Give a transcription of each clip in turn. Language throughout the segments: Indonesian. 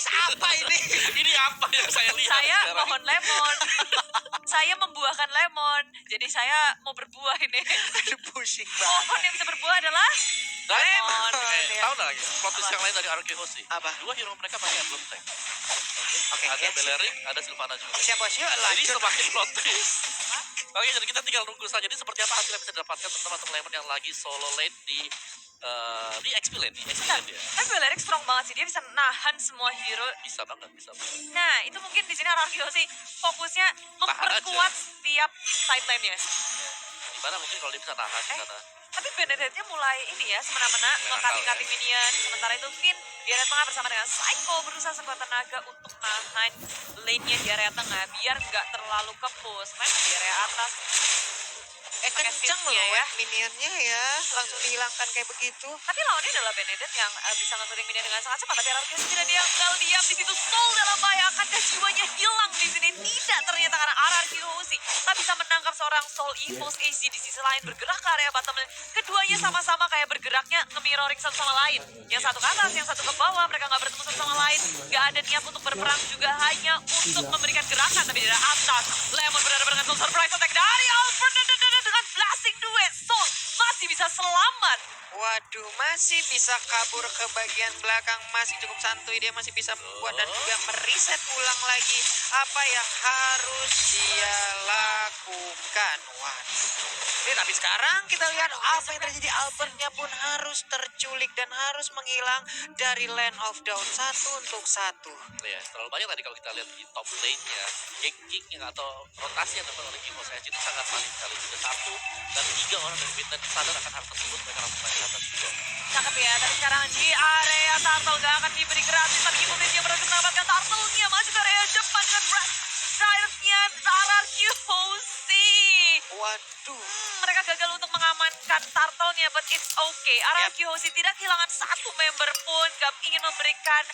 Guys, apa ini? Ini apa yang saya lihat Saya sekarang? pohon lemon. Saya membuahkan lemon. Jadi saya mau berbuah ini. Aduh, pusing banget. Pohon yang bisa berbuah adalah Dan lemon. tahu nggak lagi plot twist yang lain dari Arkehosi? Apa? Dua hero mereka pakai emblem tank. Oke, Ada ya, Beleric, ada Sylvana juga. siap bos, yuk Jadi lanjut. semakin plot twist. Oke, jadi kita tinggal nunggu saja. Jadi seperti apa hasil yang bisa didapatkan teman-teman Lemon yang lagi solo lane di XP lane, di XP lane ya. Tapi Beleric strong banget sih. Dia bisa nahan semua hero. Bisa banget, bisa banget. Nah, itu mungkin di sini Ararkio sih fokusnya memperkuat setiap side lane-nya. Gimana mungkin kalau dia bisa nahan di sana. Tapi Benedetnya mulai ini ya, semena-mena ngekating-kating minion. Sementara itu Finn di area tengah bersama dengan Psycho berusaha sekuat tenaga untuk nahan lane-nya di area tengah biar nggak terlalu ke push. Main di area atas. Pakai Kenceng loh skillsnya ya. minionnya ya, langsung dihilangkan kayak begitu. Tapi lawannya adalah Benedict yang bisa ngekutin minion dengan sangat cepat. Tapi Ararkio tidak diam di situ. Soul dalam bahaya, akankah jiwanya hilang di sini? Tidak, ternyata karena Ararkio tak bisa menangkap seorang Soul Evos AC di sisi lain bergerak ke area bottom lane. Keduanya sama-sama kayak bergeraknya nge-mirroring satu sama lain. Yang satu ke atas, yang satu ke bawah. Mereka nggak bertemu satu sama lain. Nggak ada niat untuk berperang juga, hanya untuk memberikan gerakan. Tapi di atas, Lemon berhadapan dengan Soul Surprise Attack dari Alfred dengan blasting duet. Soul masih bisa selamat. Waduh, masih bisa kabur ke bagian belakang, masih cukup santuy, dia masih bisa membuat dan juga mereset ulang lagi apa yang harus dia lakukan. Waduh. Tapi sekarang kita lihat apa yang terjadi, Albertnya pun harus terculik dan harus menghilang dari Land of Dawn 1-1. Ya, terlalu banyak tadi kalau kita lihat di top lane-nya, ganking atau rotasi yang dilakukan oleh Evos Edge itu sangat valid sekali. Sudah 1 dan 3 orang dari Midnight sadar akan hal tersebut, mereka langsung main di atas juga. Cakep ya, tapi sekarang di area Turtle gak akan diberi gratis. Tapi Evos dia berhasil mendapatkan Turtle-nya, masih ke area depan dengan Drive-nya Ararkio. Waduh. Mereka gagal untuk mengamankan Turtle-nya, but it's okay. Ararkio tidak kehilangan satu member pun, gak ingin memberikan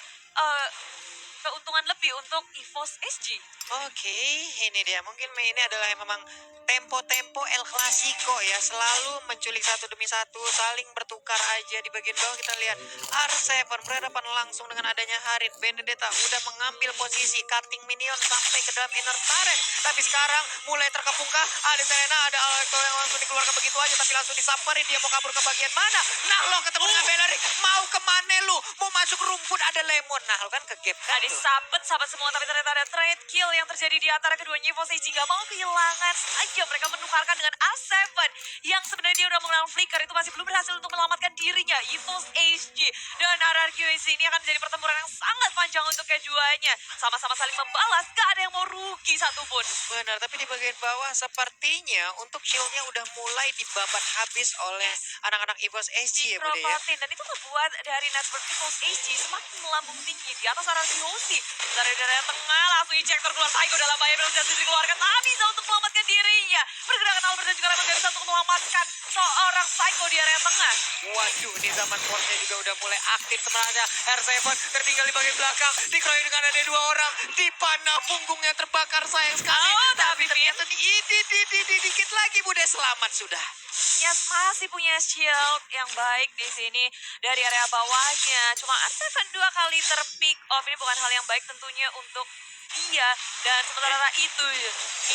keuntungan lebih untuk Evos SG. Oke, ini dia. Mungkin ini adalah yang memang tempo-tempo El Clasico ya. Selalu menculik satu demi satu, saling bertukar aja. Di bagian bawah kita lihat R7 berhadapan langsung dengan adanya Harit. Benedetta udah mengambil posisi cutting minion sampai ke dalam inner turret. Tapi sekarang mulai terkepung-kah? Ada Serena, ada Alekto yang langsung dikeluarkan begitu aja. Tapi langsung disamperin, dia mau kabur ke bagian mana? Nah lo ketemu dengan Beleric, mau kemana lu? Mau masuk rumput, ada Lemon. Nah lo kan ke gap kan tuh. Disabet sahabat semua, tapi ternyata ada trade kill yang terjadi di antara keduanya. Evos SG gak mau kehilangan saja. Mereka menukarkan dengan A7 yang sebenarnya dia udah menggunakan flicker, itu masih belum berhasil untuk menyelamatkan dirinya. Evos SG dan Ararkio ini akan menjadi pertempuran yang sangat panjang untuk keduanya. Sama-sama saling membalas, gak ada yang mau rugi satupun. Benar, tapi di bagian bawah sepertinya untuk shieldnya udah mulai dibabat habis oleh anak-anak Evos SG ya Bude ya. Dipropotin, dan itu membuat dari network Evos SG semakin melambung tinggi di atas Ararkio. Dari daerah tengah langsung injektor keluar, Psycho dalam bahaya, berhasil dikeluarkan, tak bisa untuk menyelamatkan dirinya. Pergerakan Albert dan juga Lemon gak bisa untuk menyelamatkan seorang Psycho di area tengah. Waduh, ini zaman force-nya juga udah mulai aktif sebenarnya. R7 tertinggal di bagian belakang, dikeroyok dengan ada dua orang, dipanah punggungnya terbakar sayang sekali. Oh, tapi tapi ternyata dikit lagi Bude, selamat sudah. Ya masih punya shield yang baik di sini dari area bawahnya. Cuma R7 dua kali terpick off, ini bukan hal yang baik tentunya untuk dia. Dan sementara itu,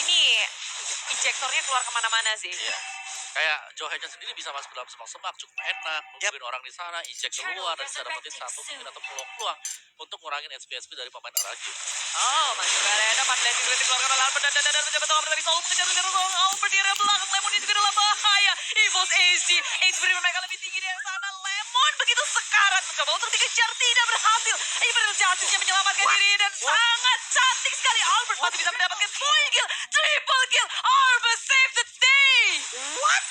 ini injektornya keluar kemana-mana sih. Iya. Kayak Joe Hedges sendiri bisa masuk ke dalam semak-semak, cukup enak, nungguin orang di sana, injek keluar, dan bisa dapetin satu mungkin atau peluang-peluang untuk ngurangin SP dari pemain Ararkio. Oh, masuk ke area depan, blessing duit dikeluarkan oleh Albert dan mencoba tawar dari Soul mengejar seorang Albert di area belakang. Lemon juga dalam bahaya. Evos SG, HP mereka lebih tinggi dari sana. Lemon begitu sekarat mencoba untuk dikejar, tidak berhasil. Imperial Justice-nya menyelamatkan diri dan sangat cantik sekali. Albert masih bisa mendapatkan point kill, triple kill. Albert save the day. What?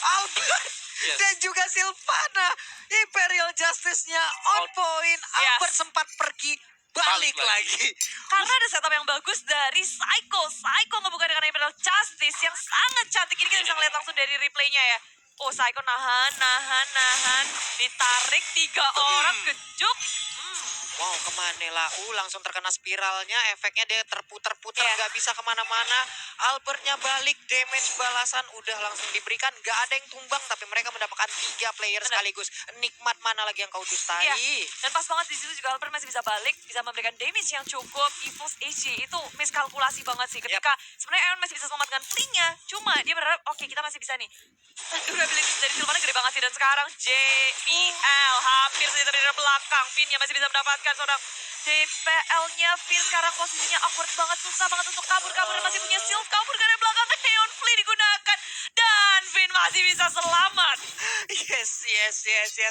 Albert Yes. dan juga Sylvana, Imperial Justice-nya on point. Albert sempat pergi, balik lagi. Karena ada setup yang bagus dari Psycho. Psycho ngebuka dengan Imperial Justice yang sangat cantik. Ini kita bisa ngeliat langsung dari replaynya ya. Oh, Psycho nahan. Ditarik 3 orang, kejuk. Mau kemana lah? Langsung terkena spiralnya, efeknya dia terputer-puter, Iya. nggak bisa kemana-mana. Albertnya balik, damage balasan udah langsung diberikan. Nggak ada yang tumbang, tapi mereka mendapatkan 3 player Benar. sekaligus. Nikmat mana lagi yang kau dustai? Iya, dan pas banget di situ juga Albert masih bisa balik, bisa memberikan damage yang cukup. Evil's AG itu miskalkulasi banget sih. Ketika sebenarnya Aeon masih bisa selamatkan Fling-nya, cuma dia berharap, oke kita masih bisa nih. Durability dari Sylvana gede banget sih, dan sekarang JPL hampir saja dari belakang. Finn-nya masih bisa mendapatkan seorang JPL-nya. Finn sekarang posisinya awkward banget, susah banget untuk kabur-kabur, dan masih punya shield kabur dari belakang. Aeon Flea digunakan, dan Finn masih bisa selamat. Yes,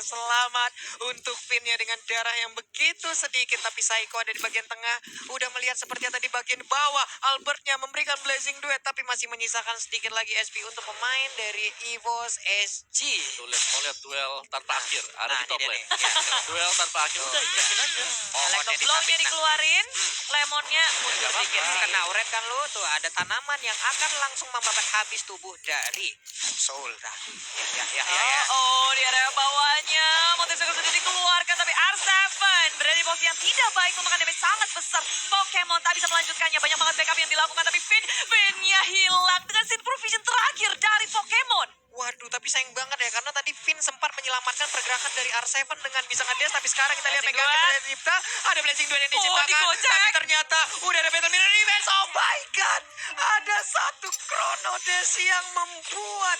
selamat untuk Finn-nya dengan darah yang begitu sedikit. Tapi Psycho ada di bagian tengah, udah melihat seperti ada di bagian bawah. Albertnya memberikan Blazing Duet, tapi masih menyisakan sedikit lagi SP untuk pemain dari EVOS SG. Tuh lihat duel tanpa akhir. Ada di Nah, top ini dia lane. nih. Ya. Duel tanpa akhir. Udah injakin aja. Electro Ini Blow-nya tapi- dikeluarin, Lemonnya mundur Nggak dikit apa-apa. sih. Kena uret kan lu tuh, ada tanaman yang akan langsung membabat habis tubuh dari Soul. Nah, ya. Oh, di area bawahnya, motif sudah dikeluarkan, tapi R7 berada di posisi yang tidak baik, memakan damage sangat besar. Pokemon tak bisa melanjutkannya, banyak banget backup yang dilakukan, tapi Finn-nya hilang dengan Synth Provision terakhir dari Pokemon. Waduh, tapi sayang banget ya, karena tadi Finn sempat menyelamatkan pergerakan dari R7 dengan bisa ngedes, tapi sekarang kita lihat Blazing megangin Duet. dari Dipta, ada Blazing Duet yang diciptakan, digocek. tapi ternyata udah ada Battle Mirror Defense. Oh my god, ada satu Chrono Dash yang membuat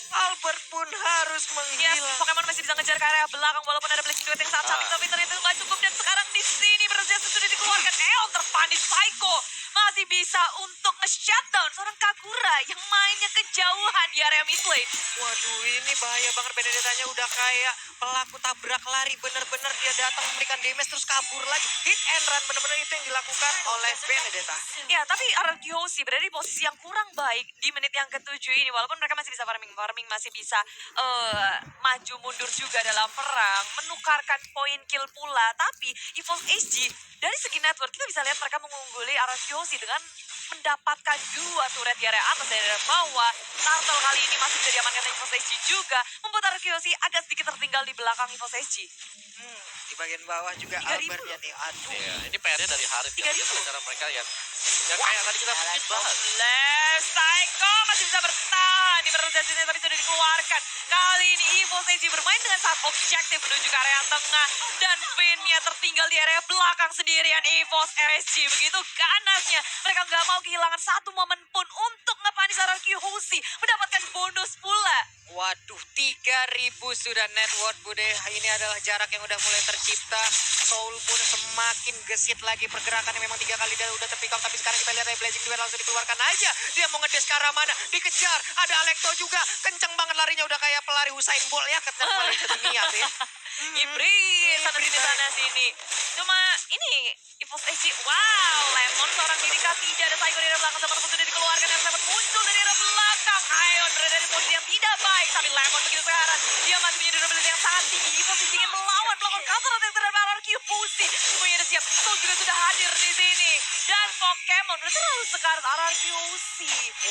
Albert pun harus Yes, menghilang. Pokemon masih bisa ngejar ke area belakang walaupun ada Blazing Duet yang sangat cantik, tapi ternyata itu nggak cukup, dan sekarang di sini Bersedia sudah dikeluarkan. Eon terpanis, Psycho masih bisa untuk nge-shutdown seorang Kagura yang mainnya kejauhan di area mid lane. Waduh, ini bahaya banget. Benedetta-nya udah kayak pelaku tabrak lari. Bener-bener dia datang memberikan damage terus kabur lagi. Hit and run, bener-bener itu yang dilakukan oleh Benedetta. Ya, tapi RRQC berada di posisi yang kurang baik di menit yang ke-7 ini. Walaupun mereka masih bisa farming masih bisa maju mundur juga dalam perang, menukarkan poin kill pula. Tapi EVOS SG dari segi network kita bisa lihat mereka mengungguli RRQC dengan mendapatkan 2 turret di area atas dan area bawah. Turtle kali ini masih bisa diamankan oleh EVOS SG juga, membuat RRQC agak sedikit tertinggal di belakang EVOS SG. Di bagian bawah juga 3.000 Albertnya nih. Aduh. Iya, ini PR-nya dari Harit. 3.000. Cara mereka yang kayak tadi kita sedikit bahas. Left Psycho masih bisa bertahan di perjalanan tapi sudah dikeluarkan. Kali ini EVOS SG bermain dengan sangat objektif menuju ke area tengah, dan Finn-nya tertinggal di area belakang sendirian. EVOS SG begitu ganasnya, mereka nggak mau kehilangan satu momen pun untuk ngepanis RRQC, mendapatkan bonus pula. Waduh, 3.000 sudah net worth, Bude. Ini adalah jarak yang udah mulai tercipta. Soul pun semakin gesit lagi pergerakannya. Memang 3 kali dia udah terpick off, tapi sekarang kita lihat dari Blazing Duet langsung dikeluarkan aja. Dia mau ngedes ke arah mana? Dikejar. Ada Alekto juga. Kenceng banget larinya, udah kayak pelari Usain Bolt ya. Kenceng paling sedunia tuh ya. Ibris sana sini sana sini. Cuma ini EVOS SG, wow, Lemon seorang diri kah, tidak ada Psycho di area belakang, sama sudah dikeluarkan, dan Lemon muncul dari area belakang. Ion berada di posisi yang tidak baik, tapi Lemon begitu sekarang dia masih punya durability yang sangat tinggi. EVOS SG ingin melawan counter attack terhadap RRQC. Semuanya udah siap, Soul juga sudah hadir di sini, dan Pokemon udah terlalu sekarat. RRQC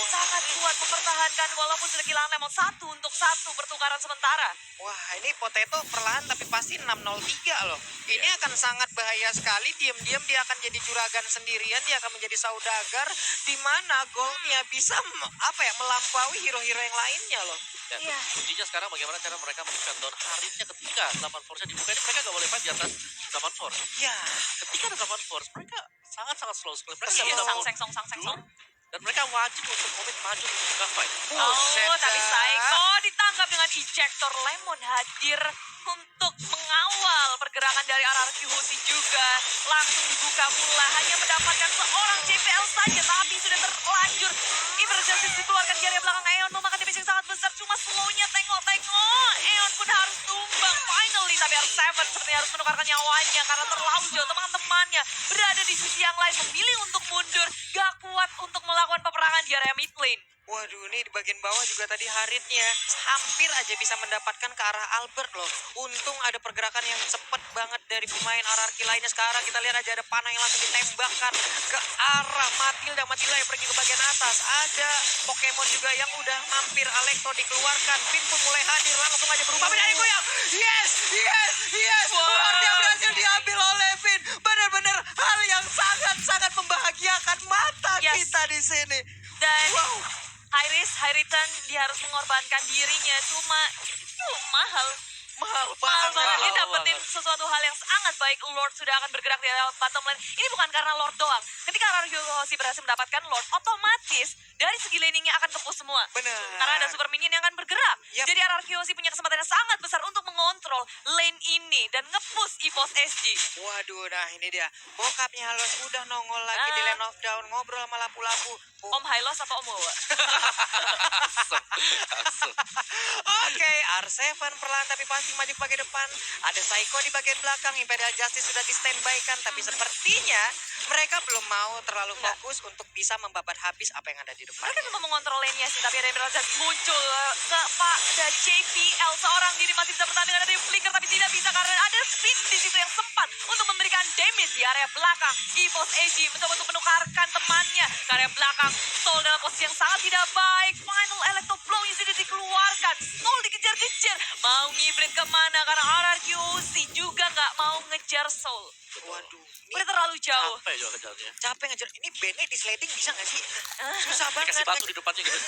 sangat kuat mempertahankan walaupun sudah kehilangan Lemon 1-1 pertukaran sementara. Wah, ini Potato perlahan tapi pasti 603 loh. Ini akan sangat bahaya sekali. Diam-diam dia akan jadi juragan sendirian. Dia akan menjadi saudagar di mana goalnya bisa melampaui hero-hero yang lainnya loh. Dan Iya. kuncinya sekarang bagaimana cara mereka men-shut down Haritnya ketika 8 force-nya dibuka. Ini mereka nggak boleh fight di atas 8 force. Ya, Ketika ada 8 force, mereka sangat-sangat slow sekali. Mereka nggak Iya, bisa sang mau seng song. dan mereka wajib untuk komit maju untuk buka fight. Oh, tapi dah. Psycho ditangkap dengan ejector. Lemon hadir untuk mengawal pergerakan dari RRQC juga. Langsung dibuka pula, hanya mendapatkan seorang JPL saja, tapi sudah terlanjur. Emergency dikeluarkan di area belakang. Aeon memakan damage yang sangat besar, cuma slownya tengok-tengok. Aeon pun harus tumbang finally, tapi R7 sepertinya harus menukarkan nyawanya karena terlalu jauh. Teman-temannya berada di sisi yang lain, memilih untuk mundur, gak kuat untuk melakukan peperangan di area mid lane. waduh, ini di bagian bawah juga tadi Haritnya hampir aja bisa mendapatkan ke arah Albert loh. Untung ada pergerakan yang cepet banget dari pemain RRQ lainnya. Sekarang kita lihat aja ada panah yang langsung ditembakkan ke arah Matilda. Matilda yang pergi ke bagian atas. Ada Pokemon juga yang udah mampir. Alekto dikeluarkan. Finn pun mulai hadir. Langsung aja berubah menjadi goyang. Yes. Wow. Dia berhasil diambil oleh Dan Wow. high risk, high return, dia harus mengorbankan dirinya. Cuma itu mahal. Mahal Mahal banget. banget. Dia Mahal dapetin banget. sesuatu hal yang sangat baik. Lord sudah akan bergerak di area bottom lane. Ini bukan karena Lord doang. Ketika Ararkyosi berhasil mendapatkan Lord, otomatis dari segi laningnya akan tepus semua. Benar. Karena ada super minion yang akan bergerak. Yap. Jadi Ararkyosi punya kesempatan yang sangat besar untuk mengontrol lane ini dan nge-push EVOS SG. Waduh, nah ini dia. Bokapnya Halos udah nongol lagi di Land of Dawn, ngobrol sama lapu-lapu. Om Hylos apa Om Wawa? Asem. Oke, R7 perlahan tapi pasti maju ke bagian depan. Ada Psycho di bagian belakang, Imperial Justice sudah di standby kan. Tapi sepertinya mereka belum mau terlalu Enggak. fokus untuk bisa membabat habis apa yang ada di depan. Mereka cuma mengontrol lane-nya sih, tapi ada Emerald Justice muncul kepada JPL. Seorang diri masih bisa bertanding, ada flicker tapi tidak bisa karena ada spin di situ yang sempat untuk memberikan damage di area belakang. EVOS AG mencoba untuk menukarkan temannya ke area belakang. Soul dalam posisi yang sangat tidak baik. Final Electro Blow yang sudah dikeluarkan. Soul dikejar-kejar. Mau ngibrit kemana karena RRQC juga nggak mau ngejar Soul. Waduh, ini Udah terlalu jauh. Capek juga kejarnya. capek ngejar. Ini Bene di sliding bisa nggak sih? Susah banget. Dikasih batu di depannya gitu.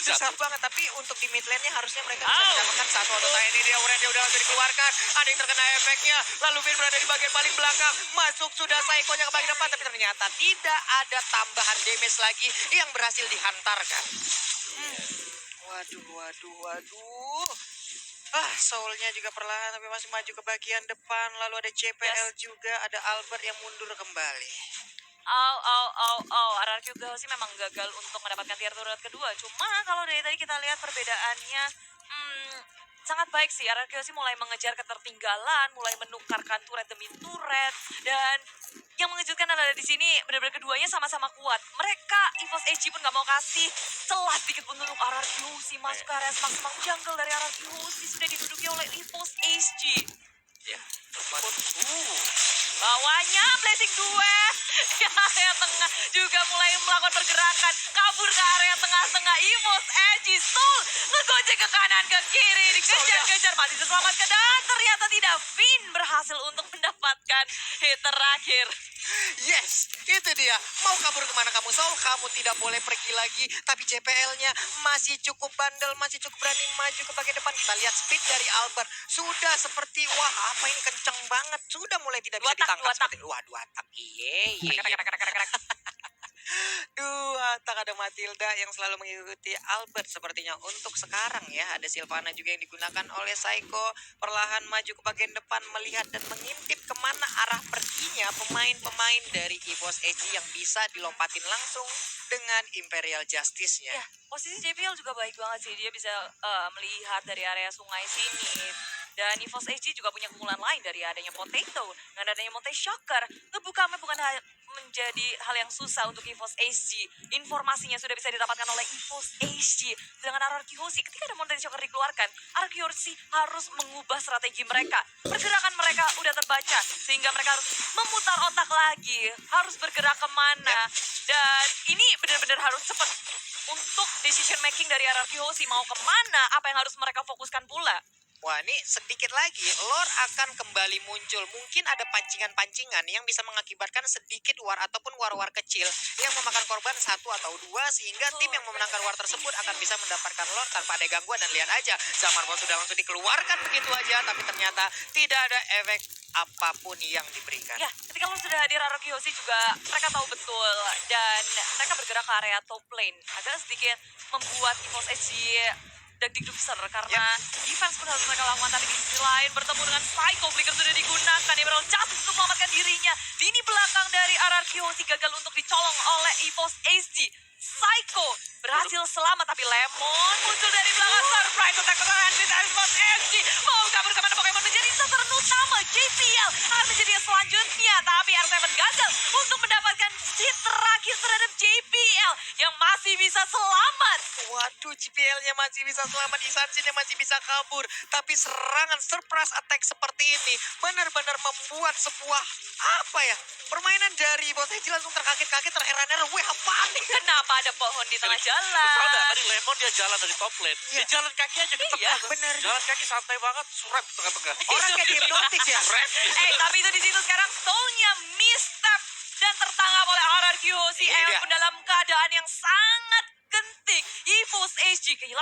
Susah banget, tapi untuk di mid lane-nya harusnya mereka bisa Au. mendapatkan satu atau ini dia Urannya udah langsung dikeluarkan. Ada yang terkena efeknya. Lalu Finn berada di bagian paling belakang. Masuk sudah Psycho-nya ke bagian depan, tapi ternyata tidak ada tambahan damage lagi yang berhasil dihantarkan. Waduh. Soul-nya juga perlahan tapi masih maju ke bagian depan. Lalu ada CPL juga, ada Albert yang mundur kembali. RRQ sih memang gagal untuk mendapatkan tier turret kedua. Cuma kalau dari tadi kita lihat perbedaannya sangat baik sih. RRQ sih mulai mengejar ketertinggalan, mulai menukarkan turret demi turret. Dan yang mengejutkan adalah di sini benar-benar keduanya sama-sama kuat. Mereka EVOS AG pun nggak mau kasih celah sedikit pun untuk RRQ sih masuk ke area maksimum jungle dari RRQ sih sudah diduduki oleh EVOS AG. Ya. Bawahnya Blessing Duet di area tengah juga mulai melakukan pergerakan kabur ke area tengah-tengah. EVOS Edgy Soul ngegojek ke kanan ke kiri dikejar-kejar masih diselamatkan dan ternyata tidak. Finn berhasil untuk mendapatkan hit terakhir. Yes, itu dia. Mau kabur kemana kamu, Soul? Kamu tidak boleh pergi lagi. Tapi JPL-nya masih cukup bandel, masih cukup berani maju ke bagian depan. Kita lihat speed dari Albert. Sudah seperti, wah apa ini kenceng banget. Sudah mulai tidak bisa Dua tak, ditangkap. dua tak. Seperti, wah 2 tak. Iya. Dua tak ada Matilda yang selalu mengikuti Albert sepertinya untuk sekarang ya. Ada Sylvana juga yang digunakan oleh Psycho. Perlahan maju ke bagian depan melihat dan mengintip kemana arah perginya pemain-pemain dari EVOS AG yang bisa dilompatin langsung dengan Imperial Justice-nya. Ya, posisi JPL juga baik banget sih. Dia bisa melihat dari area sungai sini. Dan EVOS AG juga punya keunggulan lain dari adanya Potato. Dan adanya Monte Shocker. Ngebuka map bukan menjadi hal yang susah untuk EVOS AG. Informasinya sudah bisa didapatkan oleh EVOS AG. Sedangkan RRQC ketika ada Monte Shocker dikeluarkan, RRQC harus mengubah strategi mereka. Pergerakan mereka udah terbaca. Sehingga mereka harus memutar otak lagi. Harus bergerak kemana. Dan ini benar-benar harus cepat. Untuk decision making dari RRQC mau kemana, apa yang harus mereka fokuskan pula. Wah, ini sedikit lagi Lord akan kembali muncul. Mungkin ada pancingan-pancingan yang bisa mengakibatkan sedikit war ataupun war-war kecil yang memakan korban 1 atau 2 sehingga tim yang memenangkan war tersebut akan bisa mendapatkan Lord tanpa ada gangguan. Dan lihat aja, Zaman Ball sudah langsung dikeluarkan begitu aja, tapi ternyata tidak ada efek apapun yang diberikan. Ya, ketika lo sudah hadir, RRQC juga mereka tahu betul dan mereka bergerak ke area top lane. Agak sedikit membuat EVOS SG deg-deg besar karena defense pun harus mereka lakukan. Tapi di sisi lain bertemu dengan Psycho, Flicker sudah digunakan. Emerald Justice untuk menyelamatkan dirinya. Lini belakang dari RRQC gagal untuk dicolong oleh EVOS SG. Psycho berhasil selamat tapi Lemon muncul dari belakang. Surprise attack dari EVOS SG. Mau kabur kemana Pokemon menjadi sasaran utama. JPL akan menjadi yang selanjutnya. Tapi R7 gagal untuk mendapatkan hit terakhir terhadap JPL yang masih bisa selamat. Waduh, JPL-nya masih bisa selamat, Isansin-nya masih bisa kabur. Tapi serangan surprise attack seperti ini benar-benar membuat sebuah, permainan dari Boteji langsung terkaget-kaget, terheran-heran. Weh, apaan nih? Kenapa ada pohon di tengah Tahu nggak, jalan? tadi Lemon dia jalan dari top lane. Dia jalan kaki aja ke tengah. bener. Jalan kaki santai banget, surat di tengah-tengah. Orang kayak dihipnotis ya. Tapi itu di situ sekarang Soul-nya misstep dan tertangkap oleh RRQC Ini dia. dalam keadaan yang sangat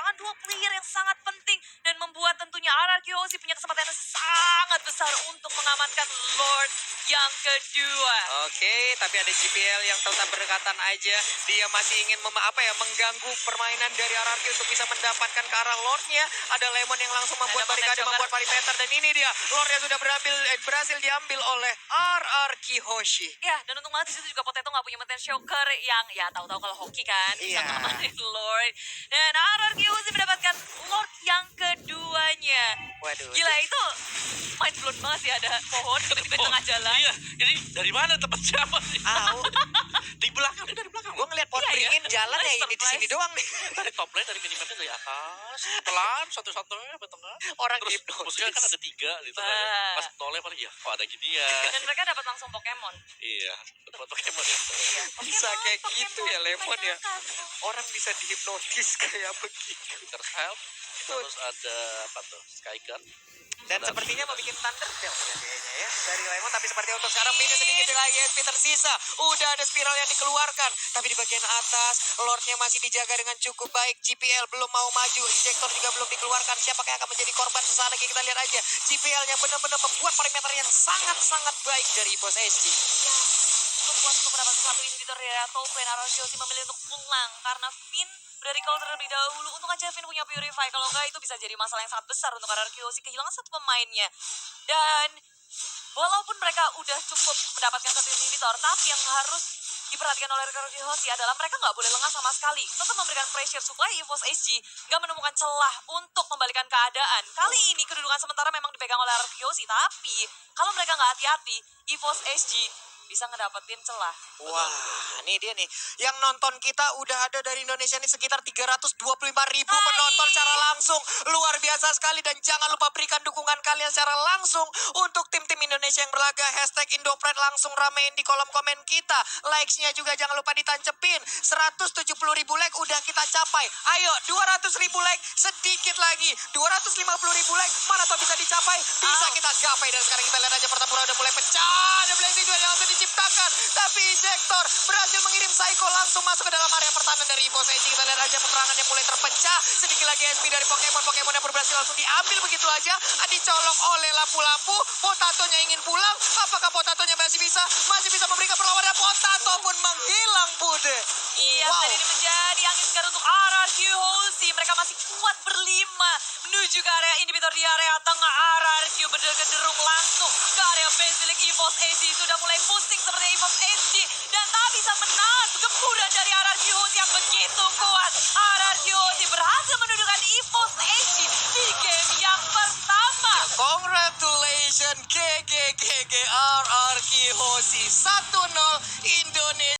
kehilangan 2 player yang sangat penting dan membuat tentunya RRQ Hoshi punya kesempatan yang sangat besar untuk mengamankan Lord yang kedua. Oke, tapi ada GPL yang tetap berdekatan aja. Dia masih ingin mengganggu permainan dari RRQ untuk bisa mendapatkan ke arah Lordnya. Ada Lemon yang langsung membuat Ada barikade, Joker. membuat perimeter, dan ini dia Lordnya sudah berhasil diambil oleh RRQ Hoshi. Ya, dan untung banget di situ juga Potato nggak punya Meten Shocker yang ya tahu-tahu kalau hoki kan bisa Iya. ngamanin Lord. Dan RRQ Hoshi mendapatkan Lord yang keduanya. Waduh. Gila itu mind blown banget sih ada pohon tiba-tiba di tengah jalan. Iya, ini dari mana tempat siapa nih? Au. Di belakang, ini dari belakang. Gue ngeliat pot Iya, beringin iya. jalan ya ini di sini Surprise. doang nih. Dari top lane, dari minimapnya dari atas, pelan, satu-satunya ke tengah. Orang Terus hipnotis. musuhnya kan ada 3 di tengah. Bah. Pas nolnya paling, ya kok ada gini ya. Dan mereka dapat langsung Pokemon. Iya, dapat Pokemon ya. Iya, Bisa Pokemon, kayak gitu ya, Lemon ya. Pokemon. Orang bisa dihipnotis kayak begitu. Winter's Helm, terus ada apa tuh, Skyguard. Dan sepertinya mau bikin Thunderbell ya kayaknya ya dari Lemon. Tapi seperti untuk sekarang minus sedikit lagi SP tersisa. Udah ada spiral yang dikeluarkan. Tapi di bagian atas Lordnya masih dijaga dengan cukup baik. GPL belum mau maju. Ejector juga belum dikeluarkan. Siapa yang akan menjadi korban sesaat lagi kita lihat aja. GPL-nya benar-benar membuat perimeter yang sangat-sangat baik dari Bos SG. Ya, cukup puas untuk mendapatkan satu inhibitor dari top lane. RRQ Hoshi memilih untuk pulang karena Finn udah recall terlebih dahulu. Untung aja Finn punya Purify. Kalau enggak itu bisa jadi masalah yang sangat besar untuk RRQ Hoshi. Kehilangan satu pemainnya. Dan walaupun mereka udah cukup mendapatkan satu inhibitor, tapi yang harus diperhatikan oleh RRQ Hoshi adalah mereka nggak boleh lengah sama sekali. Tetap memberikan pressure supaya EVOS SG nggak menemukan celah untuk membalikan keadaan. Kali ini kedudukan sementara memang dipegang oleh RRQ Hoshi, tapi kalau mereka nggak hati-hati, EVOS SG bisa ngedapetin celah. Wah, ini dia nih. Yang nonton kita udah ada dari Indonesia nih sekitar 325.000 penonton secara langsung. Luar biasa sekali. Dan jangan lupa berikan dukungan kalian secara langsung untuk tim-tim Indonesia yang berlaga. Hashtag Indopride langsung ramein di kolom komen kita. Likes-nya juga jangan lupa ditancepin. 170.000 like udah kita capai. Ayo, 200.000 like sedikit lagi. 250.000 like mana tuh bisa dicapai? Bisa kita gapai. Dan sekarang kita lihat aja pertempuran udah mulai pecah. Ada blazing duel yang langsung diciptakan. Tapi Ejector berhasil mengirim Psycho langsung masuk ke dalam area pertahanan dari Bos SG. Kita lihat aja peperangan yang mulai terpecah. Sedikit lagi SP dari Pokemon yang berhasil langsung diambil begitu aja. Dicolok oleh lampu-lampu. Potatonya ingin pulang. Apakah Potatonya masih bisa memberikan perlawanan? Potato pun menghilang, Bude. Iya, Wow. dan ini menjadi angin segar untuk RRQ Hoshi. Mereka masih kuat berlima menuju ke area inhibitor di area tengah. RRQ berderung langsung ke area Basilic. EVOS SG sudah mulai pusing seperti EVOS SG dan tak bisa menahan gempuran dari RRQ Hoshi yang begitu kuat. RRQ Hoshi berhasil menundukkan EVOS SG di game yang pertama. Congratulations, GG RRQ Hoshi 1-0 Indonesia.